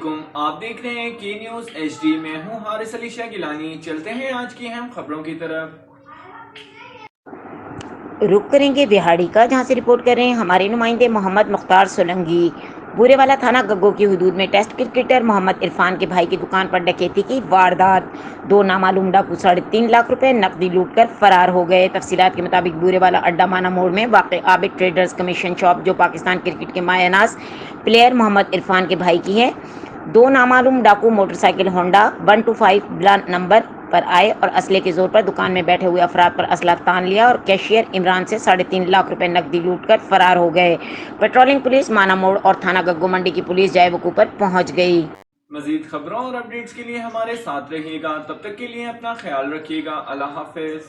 अस्सलामुअलैकुम, आप देख रहे हैं के न्यूज़ HD। में हूँ हारिस अली शाह गिलानी। चलते हैं आज की अहम खबरों की तरफ। रुक करेंगे बिहाड़ी का, जहां से रिपोर्ट कर रहे हैं हमारे नुमाइंदे मोहम्मद मुख्तार सोलंकी। बूरेवाला थाना गग्गो की हदूद में टेस्ट क्रिकेटर मोहम्मद इरफान के भाई की दुकान पर डकैती की वारदात। दो नामालूम डाकू 3.5 लाख रुपए नकदी लूट कर फरार हो गए। तफसीलात के मुताबिक बूरेवाला अड्डा माना मोड़ में वाक़ आबिद ट्रेडर्स कमीशन शॉप, जो पाकिस्तान क्रिकेट के मायानाज प्लेयर मोहम्मद इरफान के भाई की है। दो नामालूम डाकू मोटरसाइकिल होंडा 125 बिला नंबर पर आए और असले के जोर पर दुकान में बैठे हुए अफराद पर असला तान लिया और कैशियर इमरान से 3.5 लाख रुपए नकदी लूट कर फरार हो गए। पेट्रोलिंग पुलिस, माना मोड़ और थाना गग्गो मंडी की पुलिस जाए वकूफ पर पहुंच गई। मजीद खबरों और अपडेट्स के लिए हमारे साथ रहिएगा। तब तक के लिए अपना ख्याल रखिएगा। अल्लाह हाफिज।